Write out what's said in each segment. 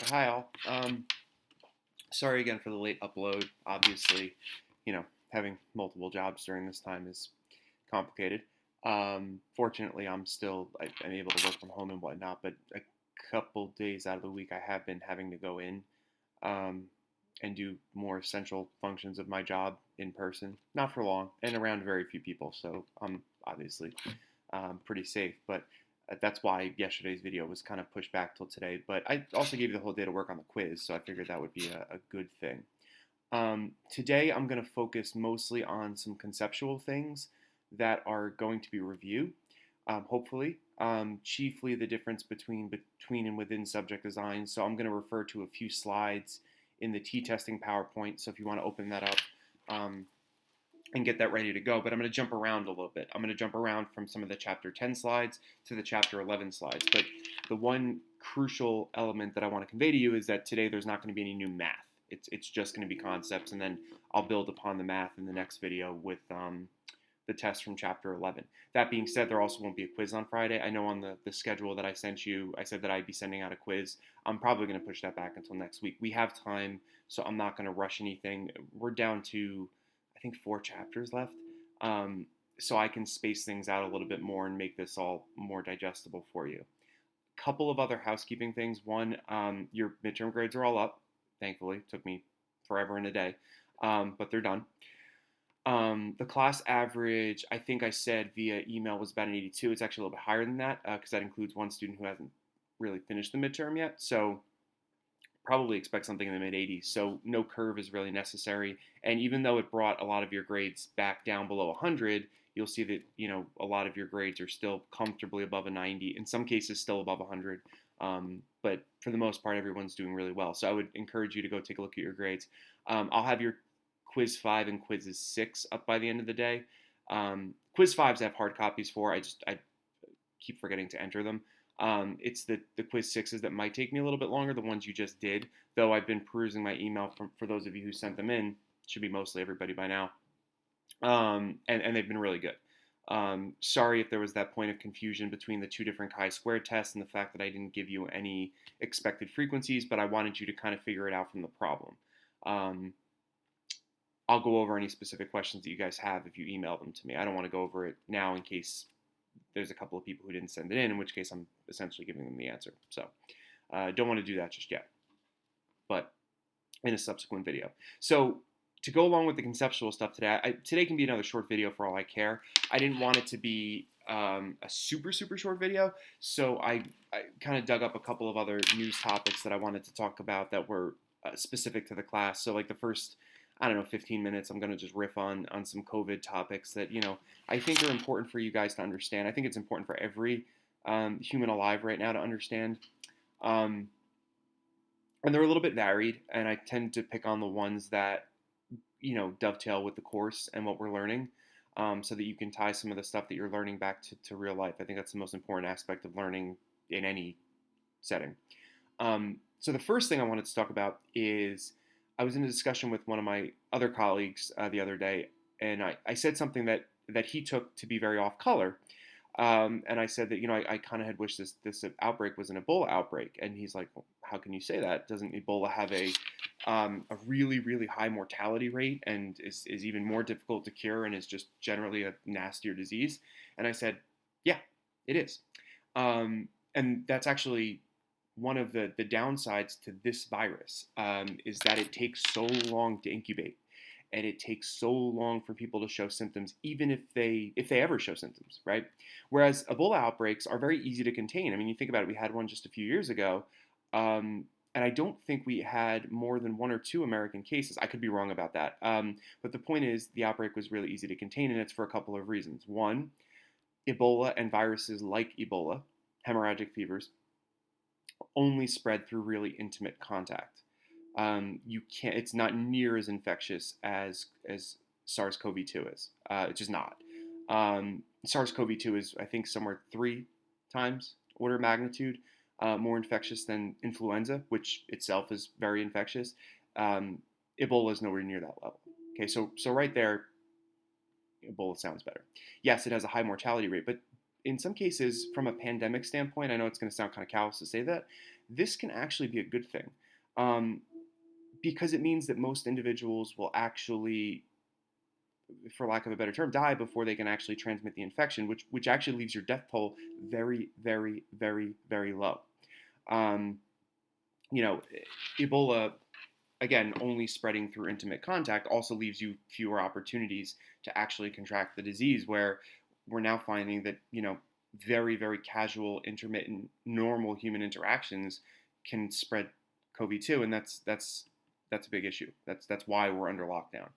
Hi all. Sorry again for the late upload. Obviously, having multiple jobs during this time is complicated. Fortunately, I'm able to work from home and whatnot, but a couple days out of the week I have been having to go in um, and do more essential functions of my job in person, not for long, and around very few people. So I'm obviously pretty safe, but that's why yesterday's video was kind of pushed back till today. But I also gave you the whole day to work on the quiz, so I figured that would be a good thing. Today, I'm going to focus mostly on some conceptual things that are going to be reviewed, hopefully, chiefly the difference between and within subject design. So I'm going to refer to a few slides in the t-testing PowerPoint. So if you want to open that up, um, and get that ready to go. But I'm going to jump around a little bit. I'm going to jump around from some of the chapter 10 slides to the chapter 11 slides. But the one crucial element that I want to convey to you is that today there's not going to be any new math. It's just going to be concepts, and then I'll build upon the math in the next video with the test from chapter 11. That being said, there also won't be a quiz on Friday. I know on the schedule that I sent you, I said that I'd be sending out a quiz. I'm probably going to push that back until next week. We have time, so I'm not going to rush anything. We're down to I think 4 chapters left. So I can space things out a little bit more and make this all more digestible for you. Couple of other housekeeping things. One, your midterm grades are all up. Thankfully, it took me forever and a day, but they're done. The class average, I think I said via email, was about an 82. It's actually a little bit higher than that because that includes one student who hasn't really finished the midterm yet. So probably expect something in the mid 80s. So no curve is really necessary. And even though it brought a lot of your grades back down below 100, you'll see that a lot of your grades are still comfortably above a 90. In some cases, still above 100. But for the most part, everyone's doing really well. So I would encourage you to go take a look at your grades. I'll have your quiz 5 and quizzes 6 up by the end of the day. Quiz 5s I have hard copies for. I keep forgetting to enter them. It's the quiz 6s that might take me a little bit longer, the ones you just did, though I've been perusing my email for those of you who sent them in. Should be mostly everybody by now. And they've been really good. Sorry if there was that point of confusion between the two different chi-square tests and the fact that I didn't give you any expected frequencies, but I wanted you to kind of figure it out from the problem. I'll go over any specific questions that you guys have if you email them to me. I don't want to go over it now in case there's a couple of people who didn't send it in which case I'm essentially giving them the answer. So don't want to do that just yet, but in a subsequent video. So to go along with the conceptual stuff today, today can be another short video for all I care. I didn't want it to be a super short video, so I kind of dug up a couple of other news topics that I wanted to talk about that were specific to the class. So like the first, I don't know, 15 minutes, I'm going to just riff on some COVID topics that, I think are important for you guys to understand. I think it's important for every human alive right now to understand. And they're a little bit varied, and I tend to pick on the ones that, dovetail with the course and what we're learning, so that you can tie some of the stuff that you're learning back to real life. I think that's the most important aspect of learning in any setting. So the first thing I wanted to talk about is I was in a discussion with one of my other colleagues the other day, and I said something that he took to be very off color. And I said that, I kind of had wished this outbreak was an Ebola outbreak. And he's like, well, how can you say that? Doesn't Ebola have a really high mortality rate and is even more difficult to cure and is just generally a nastier disease? And I said, yeah, it is. And that's actually one of the downsides to this virus, is that it takes so long to incubate, and it takes so long for people to show symptoms, even if they ever show symptoms, right? Whereas Ebola outbreaks are very easy to contain. I mean, you think about it, we had one just a few years ago, and I don't think we had more than 1 or 2 American cases. I could be wrong about that. But the point is, the outbreak was really easy to contain, and it's for a couple of reasons. One, Ebola and viruses like Ebola, hemorrhagic fevers, only spread through really intimate contact. You can't. It's not near as infectious as SARS-CoV-2 is. It's just not. SARS-CoV-2 is, I think, somewhere 3 times order of magnitude more infectious than influenza, which itself is very infectious. Ebola is nowhere near that level. Okay, so right there, Ebola sounds better. Yes, it has a high mortality rate, but in some cases, from a pandemic standpoint, I know it's going to sound kind of callous to say that, this can actually be a good thing. Um, because it means that most individuals will actually, for lack of a better term, die before they can actually transmit the infection, which actually leaves your death toll very, very, very, very low. Um, you know, Ebola, again, only spreading through intimate contact also leaves you fewer opportunities to actually contract the disease, where we're now finding that, very, very casual, intermittent, normal human interactions can spread COVID-2, and that's a big issue. That's why we're under lockdown.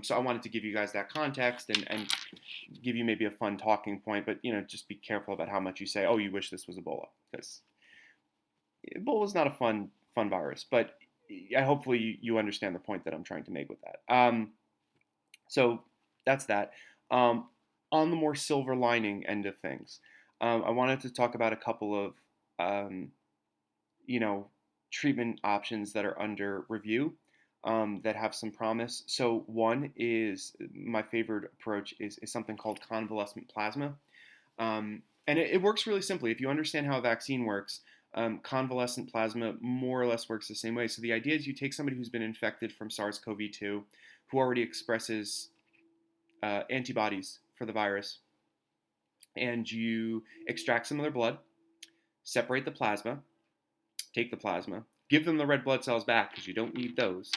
So I wanted to give you guys that context and give you maybe a fun talking point, but just be careful about how much you say, "Oh, you wish this was Ebola," because Ebola is not a fun virus. But hopefully you understand the point that I'm trying to make with that. So that's that. Um, on the more silver lining end of things, I wanted to talk about a couple of um, you know, treatment options that are under review that have some promise. So one is my favorite approach is something called convalescent plasma, and it works really simply. If you understand how a vaccine works, convalescent plasma more or less works the same way. So the idea is you take somebody who's been infected from SARS-CoV-2, who already expresses antibodies for the virus, and you extract some of their blood, separate the plasma, take the plasma, give them the red blood cells back because you don't need those.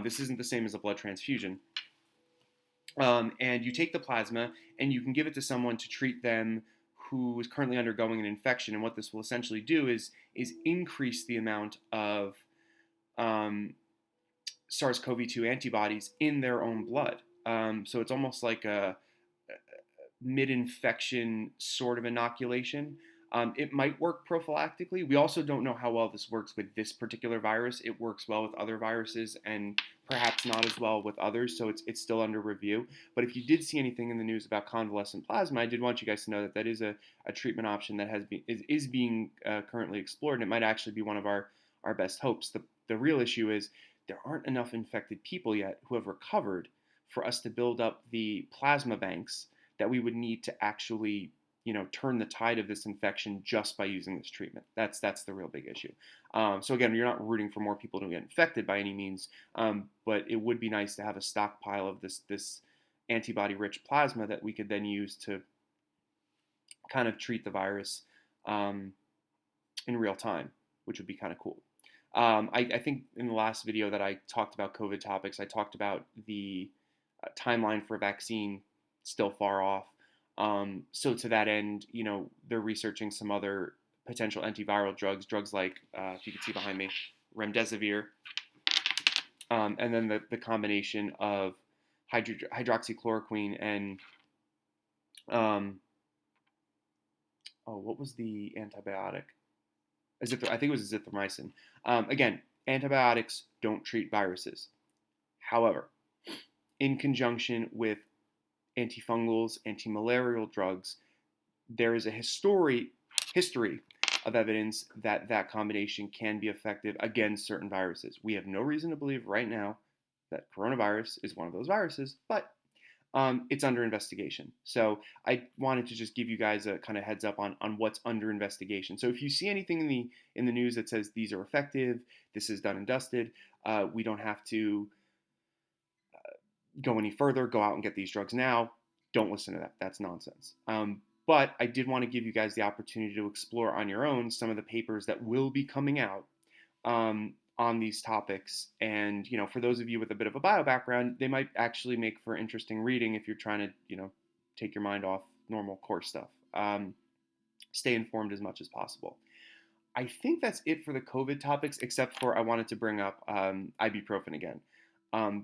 This isn't the same as a blood transfusion. And you take the plasma and you can give it to someone to treat them who is currently undergoing an infection. And what this will essentially do is increase the amount of SARS-CoV-2 antibodies in their own blood. So it's almost like a mid-infection sort of inoculation. It might work prophylactically. We also don't know how well this works with this particular virus. It works well with other viruses and perhaps not as well with others, so it's still under review. But if you did see anything in the news about convalescent plasma, I did want you guys to know that that is a treatment option that is being currently explored, and it might actually be one of our best hopes. The real issue is there aren't enough infected people yet who have recovered for us to build up the plasma banks that we would need to actually turn the tide of this infection just by using this treatment. That's the real big issue. So again, you're not rooting for more people to get infected by any means, but it would be nice to have a stockpile of this antibody-rich plasma that we could then use to kind of treat the virus in real time, which would be kind of cool. I think in the last video that I talked about COVID topics, I talked about the timeline for a vaccine still far off. So to that end, they're researching some other potential antiviral drugs like, if you can see behind me, remdesivir, and then the combination of hydroxychloroquine and, what was the antibiotic? I think it was azithromycin. Again, antibiotics don't treat viruses. However, in conjunction with antifungals, antimalarial drugs, there is a history of evidence that that combination can be effective against certain viruses. We have no reason to believe right now that coronavirus is one of those viruses, but it's under investigation. So I wanted to just give you guys a kind of heads up on what's under investigation. So if you see anything in the news that says these are effective, this is done and dusted, we don't have to go any further, go out and get these drugs now. Don't listen to that. That's nonsense. But I did want to give you guys the opportunity to explore on your own some of the papers that will be coming out on these topics. And, for those of you with a bit of a bio background, they might actually make for interesting reading if you're trying to, take your mind off normal course stuff. Stay informed as much as possible. I think that's it for the COVID topics, except for I wanted to bring up ibuprofen again.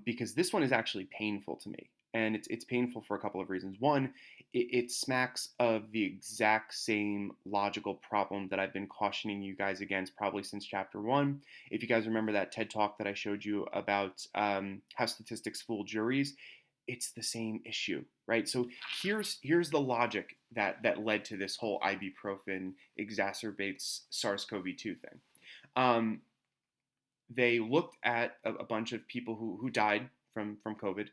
Because this one is actually painful to me. And it's painful for a couple of reasons. One, it smacks of the exact same logical problem that I've been cautioning you guys against probably since chapter 1. If you guys remember that TED Talk that I showed you about how statistics fool juries, it's the same issue, right? So here's the logic that led to this whole ibuprofen exacerbates SARS-CoV-2 thing. They looked at a bunch of people who died from COVID,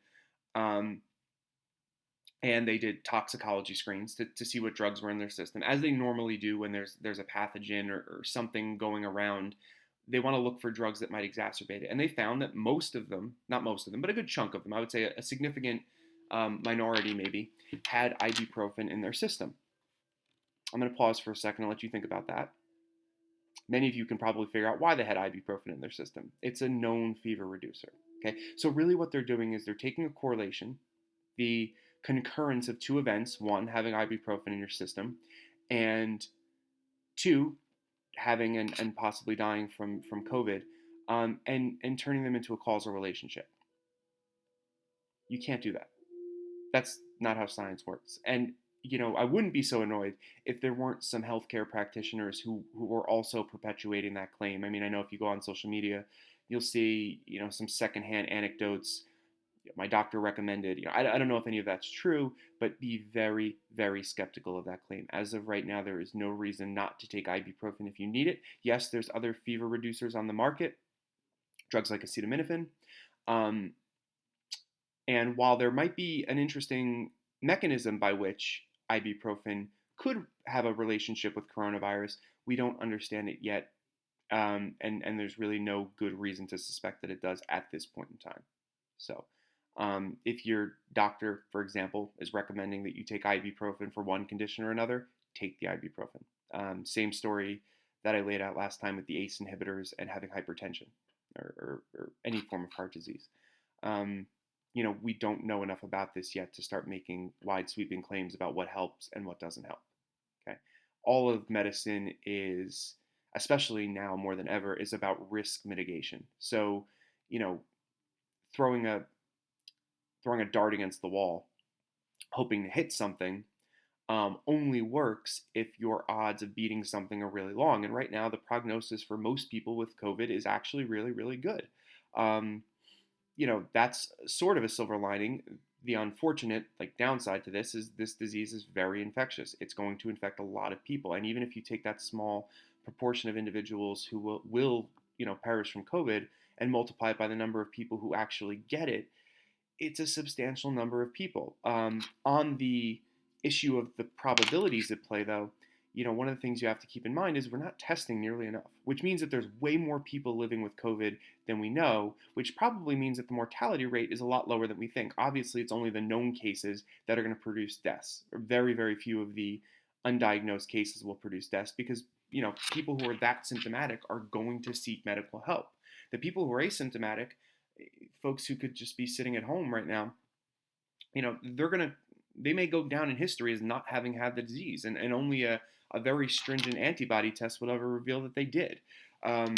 and they did toxicology screens to see what drugs were in their system, as they normally do when there's a pathogen or something going around. They want to look for drugs that might exacerbate it, and they found that most of them, not most of them, but a good chunk of them, I would say a significant minority maybe, had ibuprofen in their system. I'm going to pause for a second and let you think about that. Many of you can probably figure out why they had ibuprofen in their system. It's a known fever reducer. Okay, so really what they're doing is they're taking a correlation, the concurrence of two events: one, having ibuprofen in your system, and two, having and possibly dying from COVID, and turning them into a causal relationship. You can't do that. That's not how science works. And I wouldn't be so annoyed if there weren't some healthcare practitioners who were also perpetuating that claim. I mean, I know if you go on social media, you'll see some secondhand anecdotes. My doctor recommended. I don't know if any of that's true, but be very, very skeptical of that claim. As of right now, there is no reason not to take ibuprofen if you need it. Yes, there's other fever reducers on the market, drugs like acetaminophen. Um, and while there might be an interesting mechanism by which ibuprofen could have a relationship with coronavirus, we don't understand it yet. And there's really no good reason to suspect that it does at this point in time. So, if your doctor, for example, is recommending that you take ibuprofen for one condition or another, take the ibuprofen. Same story that I laid out last time with the ACE inhibitors and having hypertension or any form of heart disease. We don't know enough about this yet to start making wide sweeping claims about what helps and what doesn't help. Okay, all of medicine is, especially now more than ever, is about risk mitigation. So, throwing a dart against the wall, hoping to hit something, only works if your odds of beating something are really long. And right now, the prognosis for most people with COVID is actually really, really good. That's sort of a silver lining. The unfortunate downside to this is this disease is very infectious. It's going to infect a lot of people, and even if you take that small proportion of individuals who will perish from COVID and multiply it by the number of people who actually get it, it's a substantial number of people. On the issue of the probabilities at play, though, one of the things you have to keep in mind is we're not testing nearly enough, which means that there's way more people living with COVID than we know, which probably means that the mortality rate is a lot lower than we think. Obviously, it's only the known cases that are going to produce deaths. Very, very few of the undiagnosed cases will produce deaths because, people who are that symptomatic are going to seek medical help. The people who are asymptomatic, folks who could just be sitting at home right now, they may go down in history as not having had the disease, and only a very stringent antibody test would ever reveal that they did. So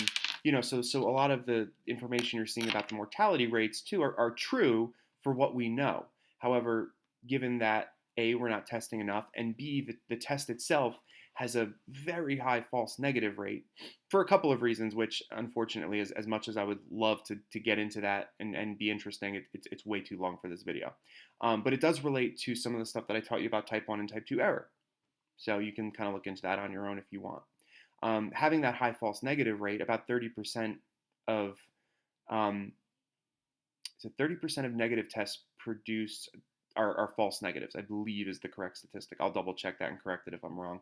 a lot of the information you're seeing about the mortality rates too are true for what we know. However, given that A, we're not testing enough, and B, the test itself has a very high false negative rate for a couple of reasons, which unfortunately, as much as I would love to get into that and be interesting, it's way too long for this video. But it does relate to some of the stuff that I taught you about type 1 and type 2 error. So you can kind of look into that on your own if you want. Having that high false negative rate, about 30% of 30% of negative tests produced are false negatives, I believe is the correct statistic. I'll double check that and correct it if I'm wrong.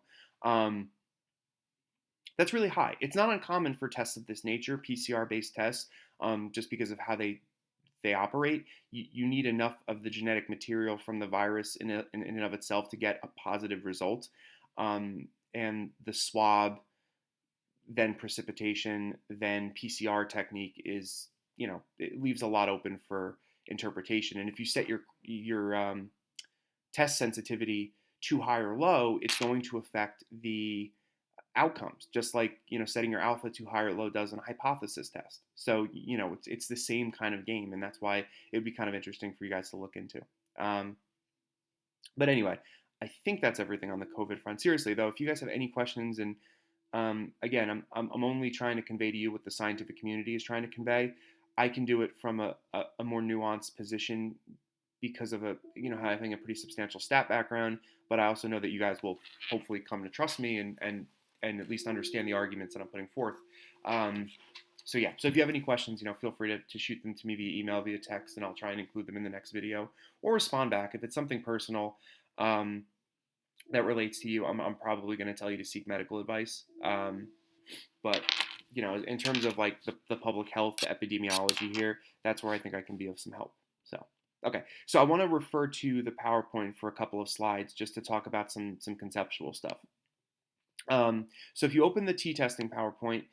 That's really high. It's not uncommon for tests of this nature, PCR-based tests, just because of how they operate. You need enough of the genetic material from the virus in and of itself to get a positive result. And the swab, then precipitation, then PCR technique is, it leaves a lot open for interpretation. And if you set your test sensitivity too high or low, it's going to affect the outcomes, just like setting your alpha too high or low does in a hypothesis test. So it's the same kind of game, and that's why it would be kind of interesting for you guys to look into. But anyway, I think that's everything on the COVID front. Seriously though, if you guys have any questions, and again, I'm only trying to convey to you what the scientific community is trying to convey. I can do it from a more nuanced position because of having a pretty substantial stat background, but I also know that you guys will hopefully come to trust me and at least understand the arguments that I'm putting forth. So yeah, so if you have any questions, feel free to shoot them to me via email, via text, and I'll try and include them in the next video or respond back. If it's something personal um, that relates to you, I'm probably going to tell you to seek medical advice. But in terms of like the public health, the epidemiology here, that's where I think I can be of some help. So, okay. So I want to refer to the PowerPoint for a couple of slides just to talk about some conceptual stuff. So if you open the t-testing PowerPoint,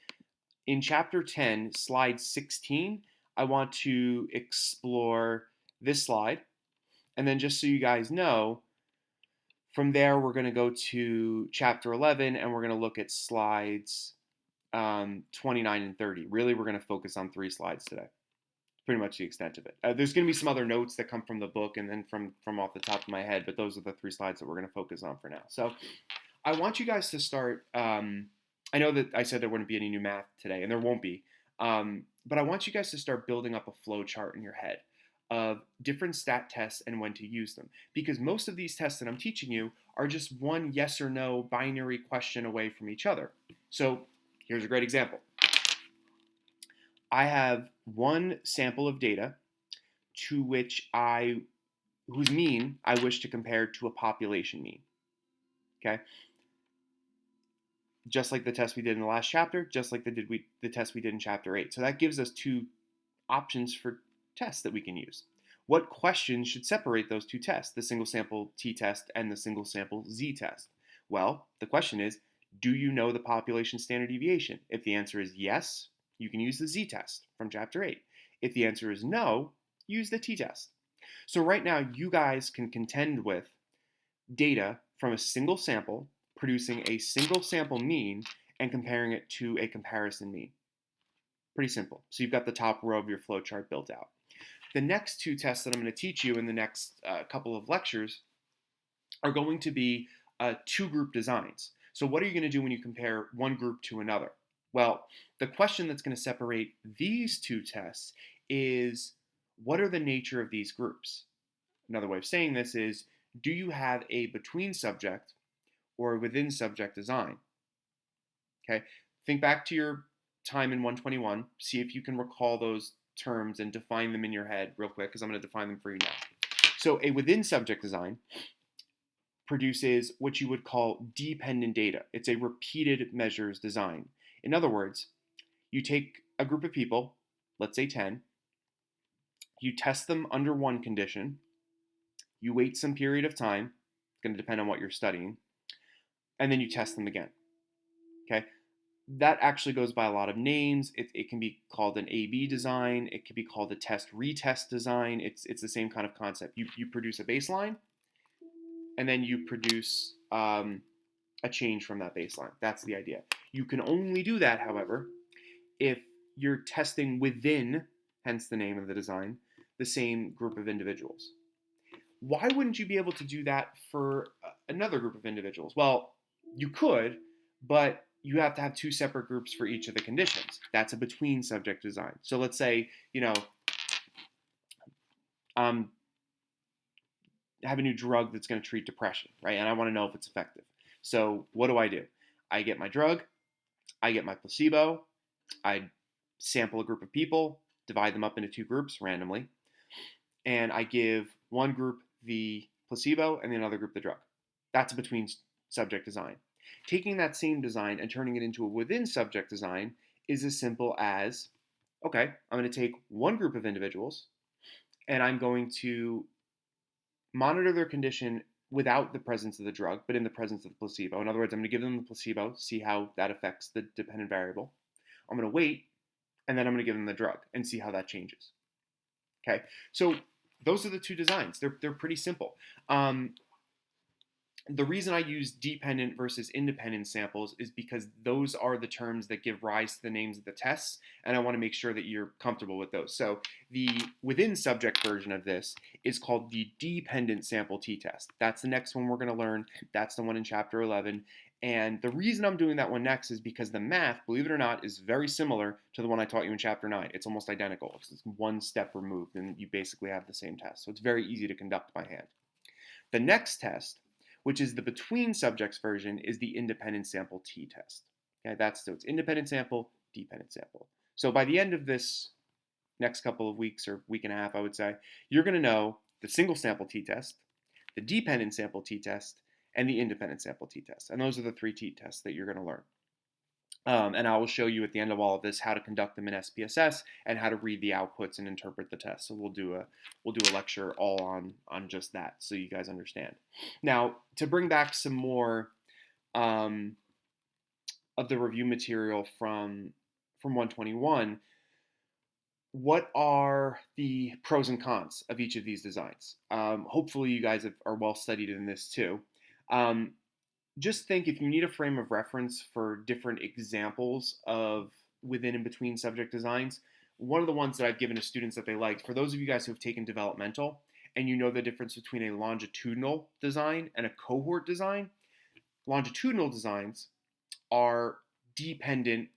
in chapter 10, slide 16, I want to explore this slide. And then just so you guys know, from there, we're going to go to chapter 11, and we're going to look at slides 29 and 30. Really, we're going to focus on 3 slides today. Pretty much the extent of it. There's going to be some other notes that come from the book and then from off the top of my head, but those are the 3 slides that we're going to focus on for now. So I want you guys to start. I know that I said there wouldn't be any new math today, and there won't be. But I want you guys to start building up a flow chart in your head of different stat tests and when to use them. Because most of these tests that I'm teaching you are just one yes or no binary question away from each other. So here's a great example. I have one sample of data to whose mean I wish to compare to a population mean. Okay? Just like the test we did in the last chapter, just like the test we did in chapter 8. So that gives us 2 options for tests that we can use. What questions should separate those 2 tests, the single sample t-test and the single sample z-test? Well, the question is, do you know the population standard deviation? If the answer is yes, you can use the z-test from chapter 8. If the answer is no, use the t-test. So right now, you guys can contend with data from a single sample producing a single sample mean and comparing it to a comparison mean. Pretty simple. So you've got the top row of your flowchart built out. The next 2 tests that I'm going to teach you in the next couple of lectures are going to be 2-group designs. So what are you going to do when you compare one group to another? Well, the question that's going to separate these 2 tests is, what are the nature of these groups? Another way of saying this is, do you have a between subject or within subject design? Okay, think back to your time in 121, see if you can recall those terms and define them in your head real quick, because I'm going to define them for you now. So a within subject design produces what you would call dependent data. It's a repeated measures design. In other words, you take a group of people, let's say 10, you test them under one condition, you wait some period of time, it's going to depend on what you're studying, and then you test them again. Okay? That actually goes by a lot of names. It can be called an A/B design. It can be called a test-retest design. It's the same kind of concept. You produce a baseline, and then you produce a change from that baseline. That's the idea. You can only do that, however, if you're testing within, hence the name of the design, the same group of individuals. Why wouldn't you be able to do that for another group of individuals? Well, you could, but you have to have 2 separate groups for each of the conditions. That's a between subject design. So let's say, have a new drug that's going to treat depression, right? And I want to know if it's effective. So what do? I get my drug, I get my placebo, I sample a group of people, divide them up into 2 groups randomly, and I give one group the placebo and the other group the drug. That's a between subject design. Taking that same design and turning it into a within subject design is as simple as, okay, I'm going to take one group of individuals and I'm going to monitor their condition without the presence of the drug, but in the presence of the placebo. In other words, I'm going to give them the placebo, see how that affects the dependent variable. I'm going to wait, and then I'm going to give them the drug and see how that changes. Okay, so those are the 2 designs. They're pretty simple. The reason I use dependent versus independent samples is because those are the terms that give rise to the names of the tests, and I want to make sure that you're comfortable with those. So the within subject version of this is called the dependent sample t-test. That's the next one we're going to learn. That's the one in chapter 11. And the reason I'm doing that one next is because the math, believe it or not, is very similar to the one I taught you in chapter 9. It's almost identical. It's one step removed, and you basically have the same test. So it's very easy to conduct by hand. The next test, which is the between subjects version, is the independent sample t-test. Okay, so it's independent sample, dependent sample. So by the end of this next couple of weeks or week and a half, I would say, you're going to know the single sample t-test, the dependent sample t-test, and the independent sample t-test. And those are the 3 t-tests that you're going to learn. And I will show you at the end of all of this how to conduct them in SPSS and how to read the outputs and interpret the tests. So we'll do a lecture all on just that, so you guys understand. Now, to bring back some more of the review material from 121, what are the pros and cons of each of these designs? Hopefully, you guys are well studied in this too. Just think, if you need a frame of reference for different examples of within and between subject designs, one of the ones that I've given to students that they liked, for those of you guys who have taken developmental and you know the difference between a longitudinal design and a cohort design, longitudinal designs are dependent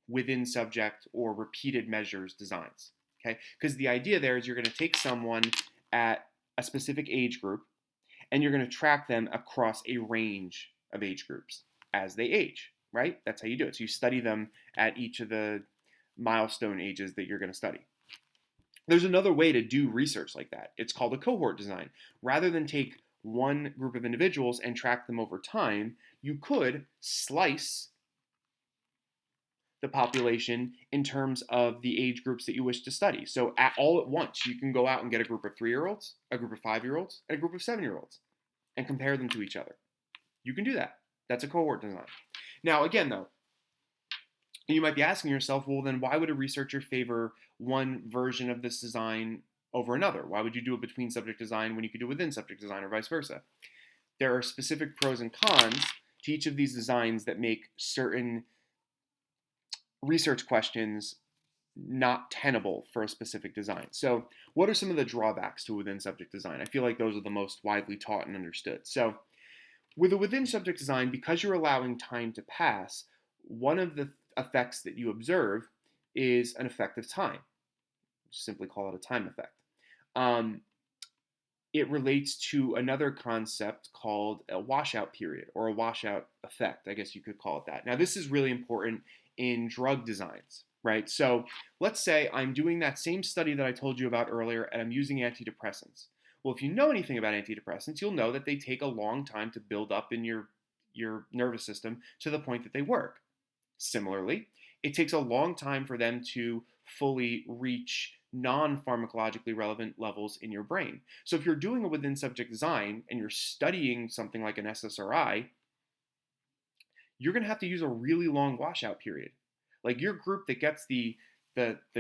within subject or repeated measures designs. Okay? Because the idea there is you're going to take someone at a specific age group and you're going to track them across a range of age groups as they age, right? That's how you do it. So you study them at each of the milestone ages that you're going to study. There's another way to do research like that. It's called a cohort design. Rather than take one group of individuals and track them over time, you could slice the population in terms of the age groups that you wish to study. So all at once, you can go out and get a group of 3-year-olds, a group of 5-year-olds, and a group of 7-year-olds and compare them to each other. You can do that. That's a cohort design. Now, again, though, you might be asking yourself, well, then why would a researcher favor one version of this design over another? Why would you do a between subject design when you could do within subject design, or vice versa? There are specific pros and cons to each of these designs that make certain research questions not tenable for a specific design. So what are some of the drawbacks to within subject design? I feel like those are the most widely taught and understood. So with a within subject design, because you're allowing time to pass, one of the effects that you observe is an effect of time. Simply call it a time effect. It relates to another concept called a washout period, or a washout effect, I guess you could call it that. Now, this is really important in drug designs, right? So let's say I'm doing that same study that I told you about earlier, and I'm using antidepressants. Well, if you know anything about antidepressants, you'll know that they take a long time to build up in your nervous system to the point that they work. Similarly, it takes a long time for them to fully reach non-pharmacologically relevant levels in your brain. So if you're doing a within subject design and you're studying something like an SSRI, you're going to have to use a really long washout period. Like, your group that gets the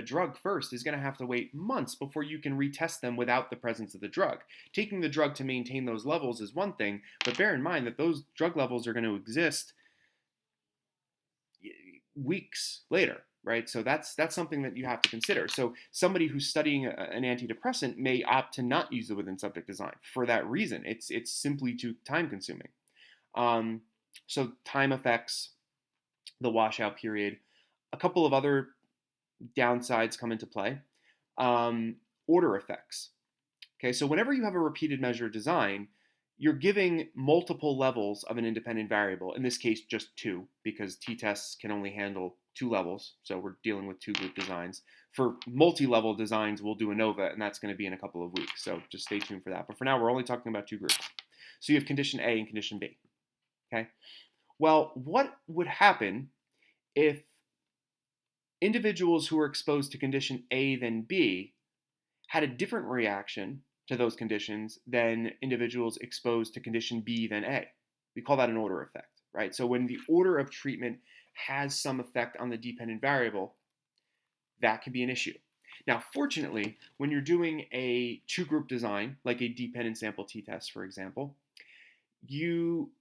drug first is going to have to wait months before you can retest them without the presence of the drug. Taking the drug to maintain those levels is one thing, but bear in mind that those drug levels are going to exist weeks later, right? So that's something that you have to consider. So somebody who's studying an antidepressant may opt to not use the within subject design for that reason. It's simply too time consuming. So time effects, the washout period. A couple of other downsides come into play. Order effects. Okay, so whenever you have a repeated measure design, you're giving multiple levels of an independent variable. In this case, just 2, because t-tests can only handle 2 levels. So we're dealing with 2 group designs. For multi-level designs, we'll do ANOVA, and that's going to be in a couple of weeks. So just stay tuned for that. But for now, we're only talking about 2 groups. So you have condition A and condition B. Okay. Well, what would happen if individuals who were exposed to condition A than B had a different reaction to those conditions than individuals exposed to condition B than A? We call that an order effect, right? So when the order of treatment has some effect on the dependent variable, that can be an issue. Now, fortunately, when you're doing a 2-group design, like a dependent sample t-test, for example, you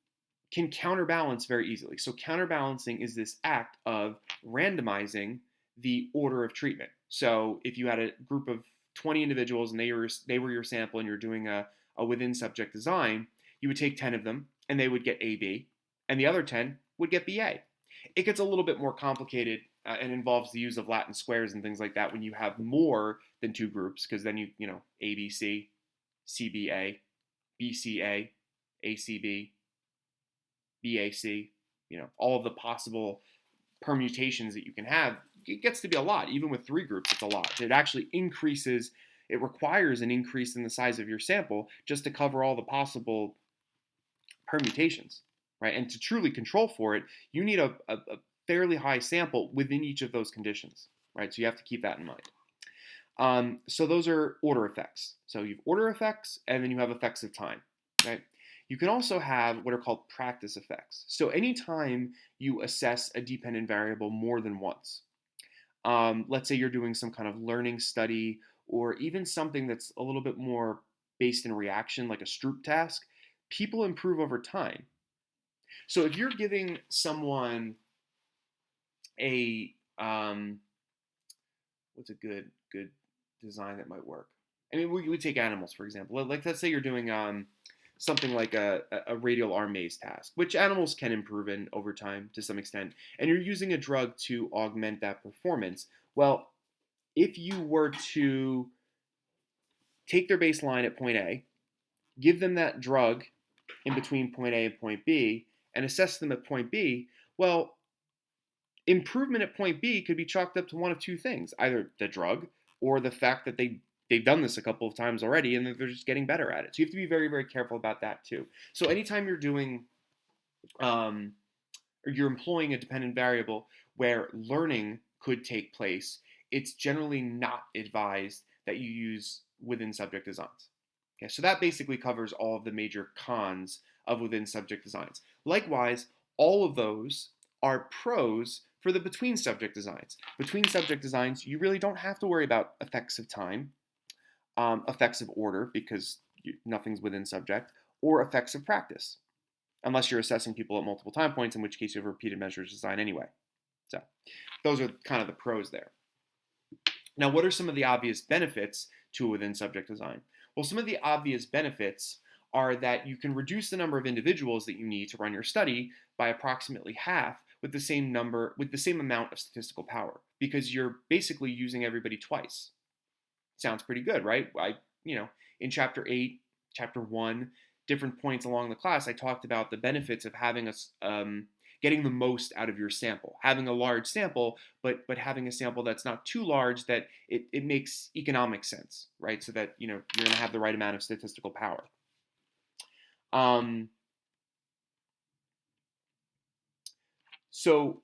can counterbalance very easily. So counterbalancing is this act of randomizing the order of treatment. So if you had a group of 20 individuals and they were your sample and you're doing a within subject design, you would take 10 of them and they would get AB, and the other 10 would get BA. It gets a little bit more complicated and involves the use of Latin squares and things like that when you have more than 2 groups, because then you know, ABC, CBA, BCA, ACB, BAC, you know, all of the possible permutations that you can have it gets to be a lot. Even with 3 groups, it's a lot. It actually increases, it requires an increase in the size of your sample just to cover all the possible permutations, right? And to truly control for it, you need a fairly high sample within each of those conditions, right? So you have to keep that in mind. So those are order effects. So you have order effects, and then you have effects of time, right? You can also have what are called practice effects. So anytime you assess a dependent variable more than once, let's say you're doing some kind of learning study or even something that's a little bit more based in reaction, like a Stroop task, people improve over time. So if you're giving someone a what's a good design that might work? I mean, we take animals for example. Like let's say you're doing something like a radial arm maze task, which animals can improve in over time to some extent, and you're using a drug to augment that performance. Well, if you were to take their baseline at point A, give them that drug in between point A and point B, and assess them at point B, well, improvement at point B could be chalked up to one of two things: either the drug or the fact that they've done this a couple of times already and they're just getting better at it. So you have to be very, very careful about that too. So anytime you're doing or you're employing a dependent variable where learning could take place, it's generally not advised that you use within subject designs. Okay, so that basically covers all of the major cons of within subject designs. Likewise, all of those are pros for the between subject designs. Between subject designs, you really don't have to worry about effects of time, effects of order, because nothing's within subject, or effects of practice, unless you're assessing people at multiple time points, in which case you have repeated measures design anyway. So those are kind of the pros there. Now, what are some of the obvious benefits to a within subject design? Well, some of the obvious benefits are that you can reduce the number of individuals that you need to run your study by approximately half with the same amount of statistical power, because you're basically using everybody twice. Sounds pretty good, right? In chapter 8, chapter 1, different points along the class, I talked about the benefits of having getting the most out of your sample, having a large sample, but having a sample that's not too large that it makes economic sense, right? So that you're going to have the right amount of statistical power. So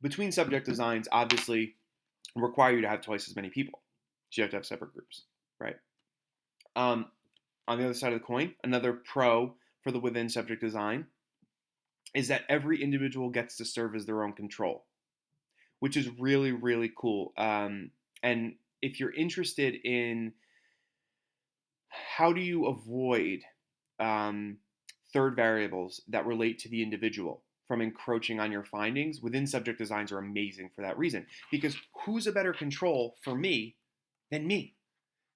between subject designs obviously require you to have twice as many people. So you have to have separate groups, right? On the other side of the coin, another pro for the within subject design is that every individual gets to serve as their own control, which is really, really cool. And if you're interested in how do you avoid third variables that relate to the individual from encroaching on your findings, within subject designs are amazing for that reason. Because who's a better control for me than me?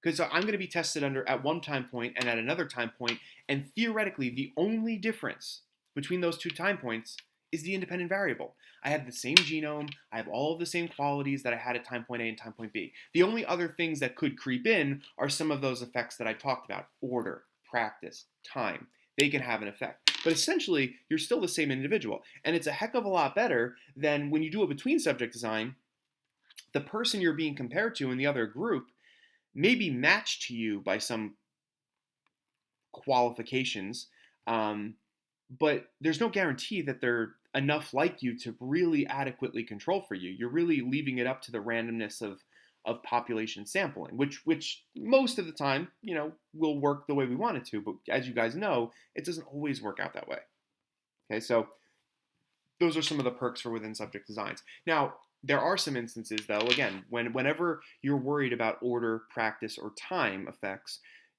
Because I'm going to be tested at one time point and at another time point, and theoretically the only difference between those two time points is the independent variable. I have the same genome, I have all of the same qualities that I had at time point A and time point B. The only other things that could creep in are some of those effects that I talked about: order, practice, time. They can have an effect. But essentially, you're still the same individual. And it's a heck of a lot better than when you do a between subject design, the person you're being compared to in the other group may be matched to you by some qualifications, but there's no guarantee that they're enough like you to really adequately control for you. You're really leaving it up to the randomness of population sampling, which most of the time, will work the way we want it to. But as you guys know, it doesn't always work out that way. Okay, so those are some of the perks for within subject designs. Now, there are some instances, though, again, whenever you're worried about order, practice, or time effects,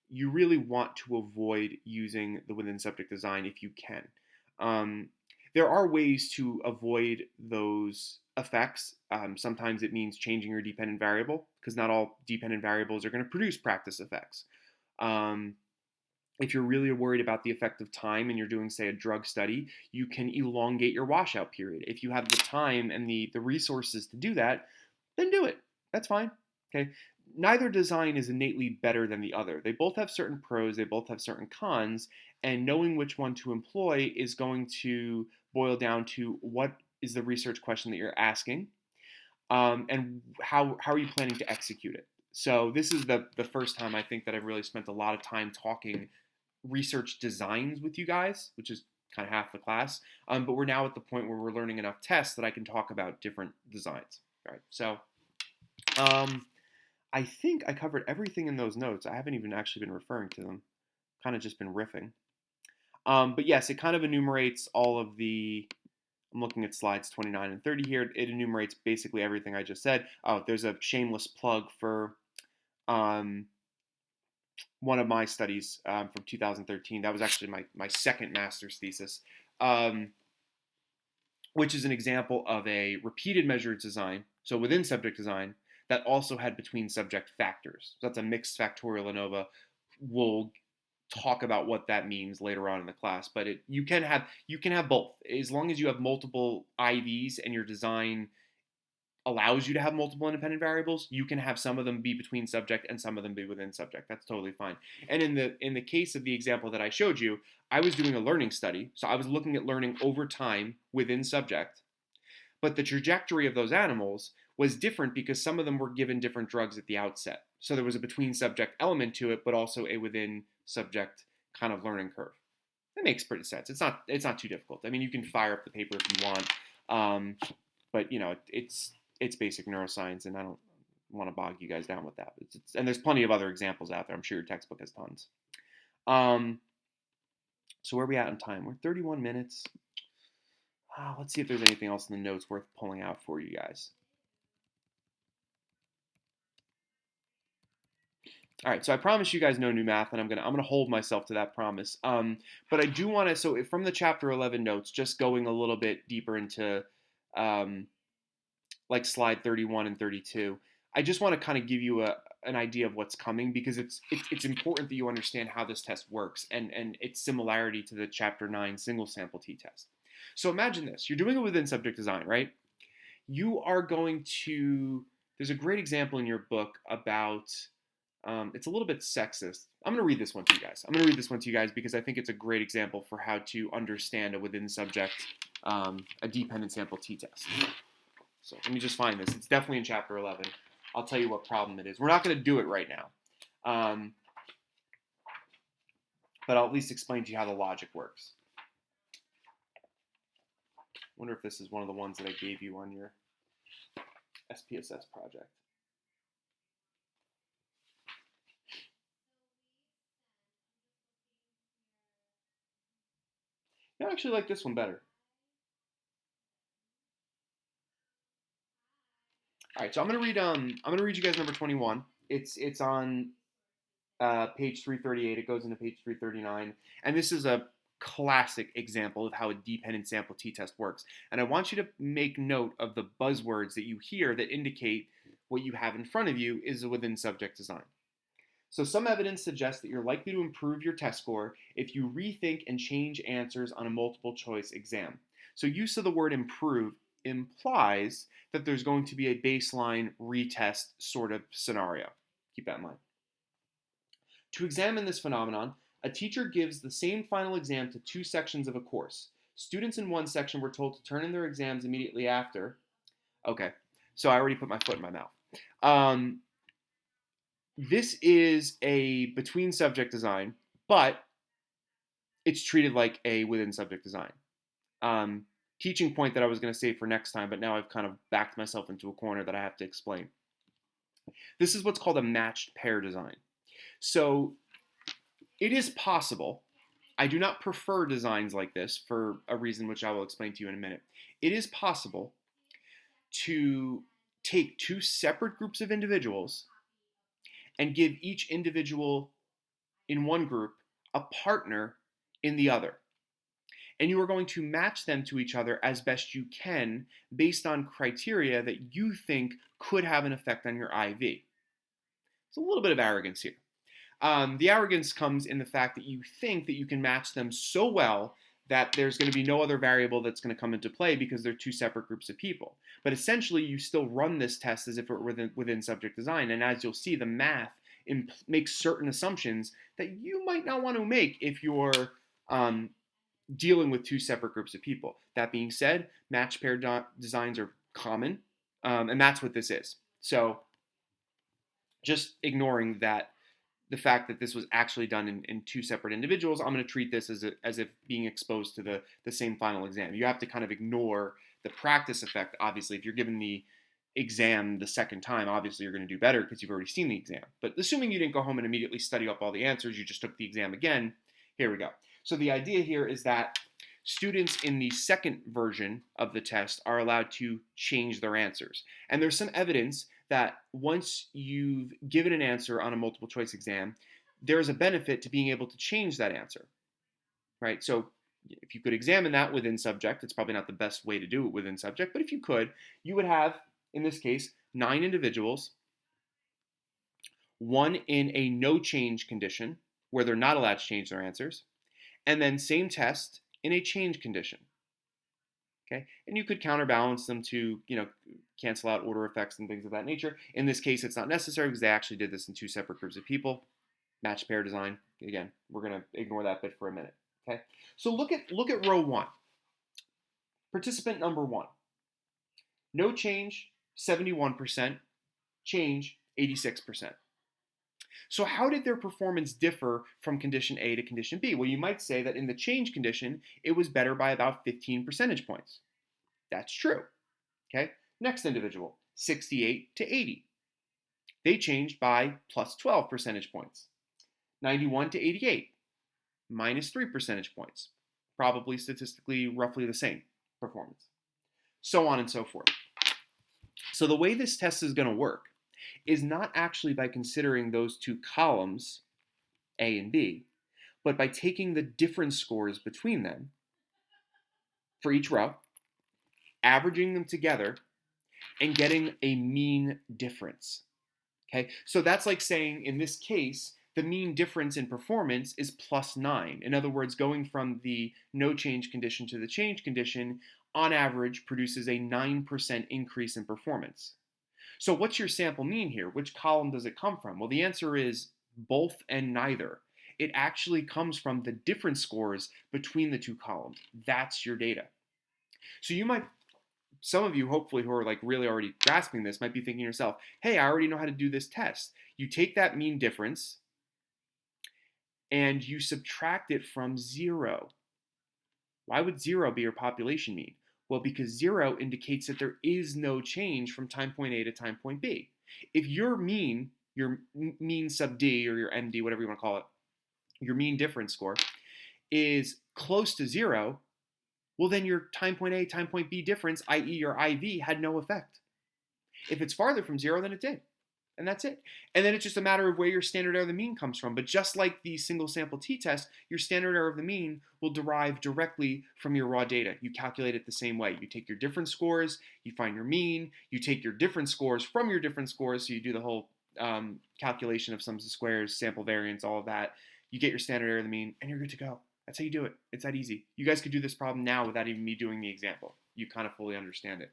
you really want to avoid using the within subject design if you can. There are ways to avoid those effects. Sometimes it means changing your dependent variable, because not all dependent variables are going to produce practice effects. If you're really worried about the effect of time and you're doing, say, a drug study, you can elongate your washout period. If you have the time and the resources to do that, then do it. That's fine. Okay. Neither design is innately better than the other. They both have certain pros, they both have certain cons, And knowing which one to employ is going to boil down to what is the research question that you're asking, and how are you planning to execute it. So this is the first time I think that I've really spent a lot of time talking research designs with you guys, which is kind of half the class. But we're now at the point where we're learning enough tests that I can talk about different designs. All right, so I think I covered everything in those notes. I haven't even actually been referring to them. Kind of just been riffing. But yes, it kind of enumerates all of the, I'm looking at slides 29 and 30 here. It enumerates basically everything I just said. Oh, there's a shameless plug for one of my studies from 2013. That was actually my second master's thesis, which is an example of a repeated measure design, so within subject design, that also had between subject factors. So that's a mixed factorial ANOVA. We'll talk about what that means later on in the class, but you can have both as long as you have multiple IVs and your design allows you to have multiple independent variables. You can have some of them be between subject and some of them be within subject. That's totally fine. And in the case of the example that I showed you, I was doing a learning study, so I was looking at learning over time within subject, but the trajectory of those animals was different because some of them were given different drugs at the outset. So there was a between subject element to it, but also a within subject kind of learning curve. That makes pretty sense. It's not too difficult. I mean, you can fire up the paper if you want, but it's basic neuroscience, and I don't want to bog you guys down with that. And there's plenty of other examples out there. I'm sure your textbook has tons. So where are we at on time? We're 31 minutes. Let's see if there's anything else in the notes worth pulling out for you guys. All right, so I promise you guys no new math, and I'm gonna hold myself to that promise. But I do want to, so from the chapter 11 notes, just going a little bit deeper into like slide 31 and 32, I just want to kind of give you an idea of what's coming, because it's important that you understand how this test works and its similarity to the chapter 9 single sample t-test. So imagine this: you're doing it within subject design, right? You are going to, there's a great example in your book about, it's a little bit sexist. I'm going to read this one to you guys because I think it's a great example for how to understand a within subject, a dependent sample t-test. So let me just find this. It's definitely in chapter 11. I'll tell you what problem it is. We're not going to do it right now, but I'll at least explain to you how the logic works. I wonder if this is one of the ones that I gave you on your SPSS project. I actually like this one better. All right, so I'm gonna read you guys number 21. It's on page 338. It goes into page 339, and this is a classic example of how a dependent sample t-test works. And I want you to make note of the buzzwords that you hear that indicate what you have in front of you is a within subject design. So some evidence suggests that you're likely to improve your test score if you rethink and change answers on a multiple choice exam. So use of the word improve implies that there's going to be a baseline retest sort of scenario. Keep that in mind. To examine this phenomenon, a teacher gives the same final exam to two sections of a course. Students in one section were told to turn in their exams immediately after. Okay, so I already put my foot in my mouth. This is a between subject design, but it's treated like a within subject design. Teaching point that I was going to save for next time, but now I've kind of backed myself into a corner that I have to explain. This is what's called a matched pair design. So it is possible, I do not prefer designs like this for a reason which I will explain to you in a minute. It is possible to take two separate groups of individuals and give each individual in one group a partner in the other. And you are going to match them to each other as best you can based on criteria that you think could have an effect on your IV. It's a little bit of arrogance here. The arrogance comes in the fact that you think that you can match them so well that there's going to be no other variable that's going to come into play because they're two separate groups of people. But essentially, you still run this test as if it were within subject design. And as you'll see, the math makes certain assumptions that you might not want to make if you're dealing with two separate groups of people. That being said, match pair designs are common, and that's what this is. So just ignoring that, the fact that this was actually done in two separate individuals, I'm going to treat this as if being exposed to the same final exam. You have to kind of ignore the practice effect. Obviously, if you're given the exam the second time, obviously you're going to do better because you've already seen the exam. But assuming you didn't go home and immediately study up all the answers, you just took the exam again, here we go. So the idea here is that students in the second version of the test are allowed to change their answers. And there's some evidence that once you've given an answer on a multiple choice exam, there's a benefit to being able to change that answer, right? So if you could examine that within subject, it's probably not the best way to do it within subject, but if you could, you would have, in this case, 9 individuals, one in a no change condition where they're not allowed to change their answers, and then same test in a change condition. Okay, and you could counterbalance them to, cancel out order effects and things of that nature. In this case, it's not necessary because they actually did this in two separate groups of people. Match pair design. Again, we're going to ignore that bit for a minute. Okay, so look at row 1. Participant number 1. No change, 71%. Change, 86%. So how did their performance differ from condition A to condition B? Well, you might say that in the change condition, it was better by about 15 percentage points. That's true. Okay. Next individual, 68 to 80. They changed by plus 12 percentage points. 91 to 88, minus 3 percentage points. Probably statistically roughly the same performance. So on and so forth. So the way this test is going to work is not actually by considering those two columns, A and B, but by taking the difference scores between them for each row, averaging them together, and getting a mean difference. Okay, so that's like saying, in this case, the mean difference in performance is plus 9. In other words, going from the no change condition to the change condition, on average, produces a 9% increase in performance. So what's your sample mean here? Which column does it come from? Well, the answer is both and neither. It actually comes from the difference scores between the two columns. That's your data. So some of you hopefully who are like really already grasping this might be thinking to yourself, hey, I already know how to do this test. You take that mean difference and you subtract it from 0. Why would 0 be your population mean? Well, because 0 indicates that there is no change from time point A to time point B. If your mean sub D or your MD, whatever you want to call it, your mean difference score is close to 0, well then your time point A, time point B difference, i.e. your IV, had no effect. If it's farther from 0, then it did. And that's it. And then it's just a matter of where your standard error of the mean comes from. But just like the single sample t-test, your standard error of the mean will derive directly from your raw data. You calculate it the same way. You take your difference scores, you find your mean, you take your difference scores from your different scores, so you do the whole calculation of sums of squares, sample variance, all of that. You get your standard error of the mean, and you're good to go. That's how you do it. It's that easy. You guys could do this problem now without even me doing the example. You kind of fully understand it.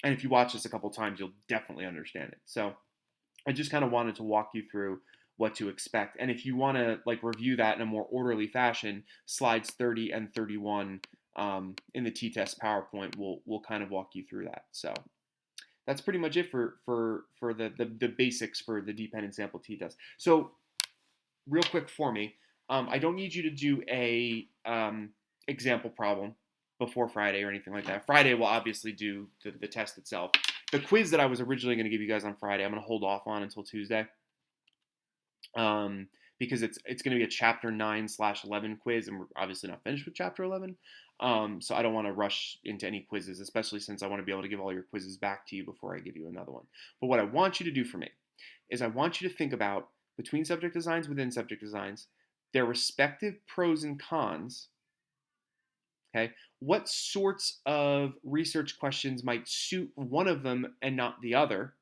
And if you watch this a couple times, you'll definitely understand it. So I just kind of wanted to walk you through what to expect. And if you want to review that in a more orderly fashion, slides 30 and 31 in the t-test PowerPoint will kind of walk you through that. So that's pretty much it for the basics for the dependent sample t-test. So real quick for me, I don't need you to do a example problem before Friday or anything like that. Friday we'll obviously do the test itself. The quiz that I was originally going to give you guys on Friday, I'm going to hold off on until Tuesday, because it's going to be a chapter 9/11 quiz, and we're obviously not finished with chapter 11. So I don't want to rush into any quizzes, especially since I want to be able to give all your quizzes back to you before I give you another one. But what I want you to do for me is I want you to think about, between subject designs, within subject designs, their respective pros and cons. Okay, what sorts of research questions might suit one of them and not the other?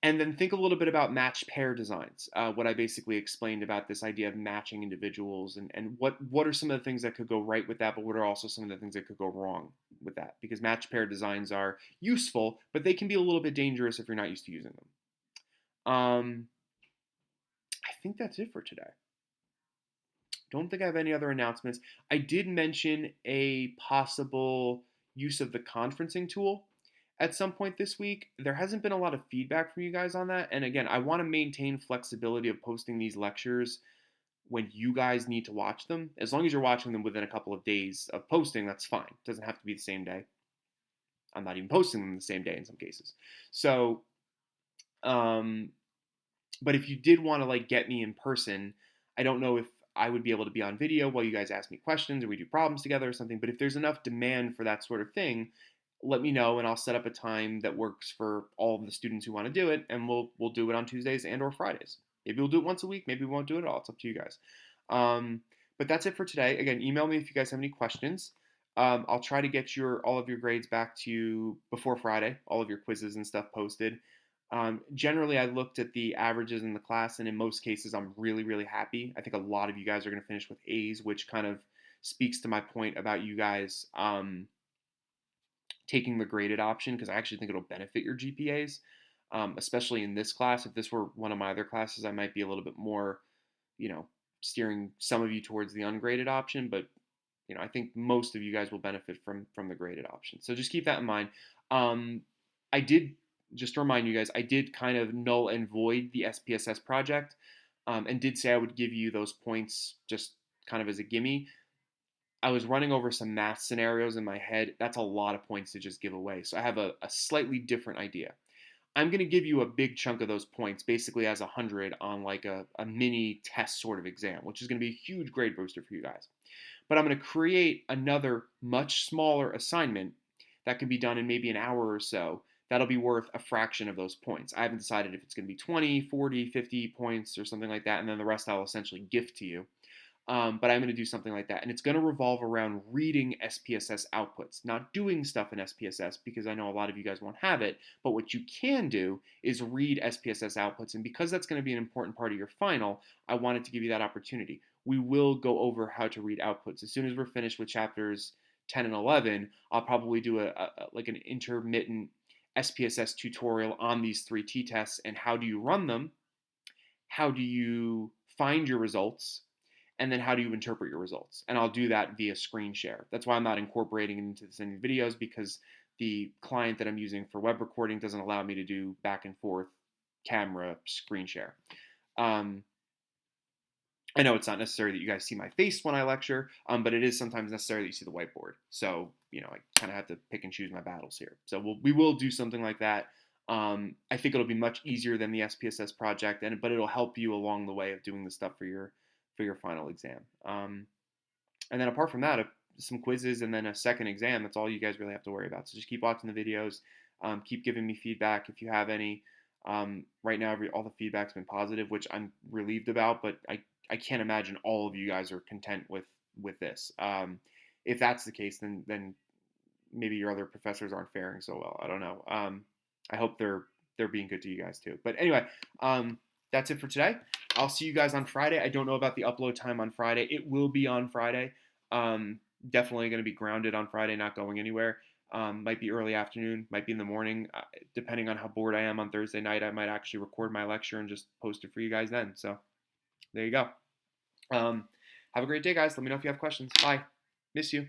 And then think a little bit about match pair designs, what I basically explained about this idea of matching individuals, and what are some of the things that could go right with that, but what are also some of the things that could go wrong with that? Because match pair designs are useful, but they can be a little bit dangerous if you're not used to using them. I think that's it for today. Don't think I have any other announcements. I did mention a possible use of the conferencing tool at some point this week. There hasn't been a lot of feedback from you guys on that. And again, I want to maintain flexibility of posting these lectures when you guys need to watch them. As long as you're watching them within a couple of days of posting, that's fine. It doesn't have to be the same day. I'm not even posting them the same day in some cases. So, but if you did want to like get me in person, I don't know if I would be able to be on video while you guys ask me questions or we do problems together or something. But if there's enough demand for that sort of thing, let me know and I'll set up a time that works for all of the students who want to do it, and we'll do it on Tuesdays and or Fridays. Maybe we'll do it once a week. Maybe we won't do it at all. It's up to you guys. But that's it for today. Again, email me if you guys have any questions. I'll try to get all of your grades back to you before Friday, all of your quizzes and stuff posted. Generally, I looked at the averages in the class, and in most cases, I'm really, really happy. I think a lot of you guys are going to finish with A's, which kind of speaks to my point about you guys taking the graded option, because I actually think it'll benefit your GPAs, especially in this class. If this were one of my other classes, I might be a little bit more, steering some of you towards the ungraded option, but I think most of you guys will benefit from the graded option. So just keep that in mind. I did, just to remind you guys, I did kind of null and void the SPSS project, and did say I would give you those points just kind of as a gimme. I was running over some math scenarios in my head. That's a lot of points to just give away. So I have a slightly different idea. I'm going to give you a big chunk of those points basically as 100 on like a mini test sort of exam, which is going to be a huge grade booster for you guys. But I'm going to create another much smaller assignment that can be done in maybe an hour or so. That'll be worth a fraction of those points. I haven't decided if it's going to be 20, 40, 50 points or something like that, and then the rest I'll essentially gift to you. But I'm going to do something like that. And it's going to revolve around reading SPSS outputs, not doing stuff in SPSS, because I know a lot of you guys won't have it. But what you can do is read SPSS outputs. And because that's going to be an important part of your final, I wanted to give you that opportunity. We will go over how to read outputs. As soon as we're finished with chapters 10 and 11, I'll probably do like an intermittent SPSS tutorial on these 3 t-tests and how do you run them, how do you find your results, and then how do you interpret your results. And I'll do that via screen share. That's why I'm not incorporating it into any videos, because the client that I'm using for web recording doesn't allow me to do back and forth camera screen share. I know it's not necessary that you guys see my face when I lecture, but it is sometimes necessary that you see the whiteboard. So, I kind of have to pick and choose my battles here. So we will do something like that. I think it'll be much easier than the SPSS project, but it'll help you along the way of doing the stuff for your final exam. And then apart from that, some quizzes and then a second exam, that's all you guys really have to worry about. So just keep watching the videos, keep giving me feedback if you have any. Right now, all the feedback's been positive, which I'm relieved about, but I can't imagine all of you guys are content with this. If that's the case, then maybe your other professors aren't faring so well. I don't know. I hope they're being good to you guys too. But anyway, that's it for today. I'll see you guys on Friday. I don't know about the upload time on Friday. It will be on Friday. Definitely going to be grounded on Friday, not going anywhere. Might be early afternoon, might be in the morning. Depending on how bored I am on Thursday night, I might actually record my lecture and just post it for you guys then. So there you go. Have a great day, guys. Let me know if you have questions. Bye. Miss you.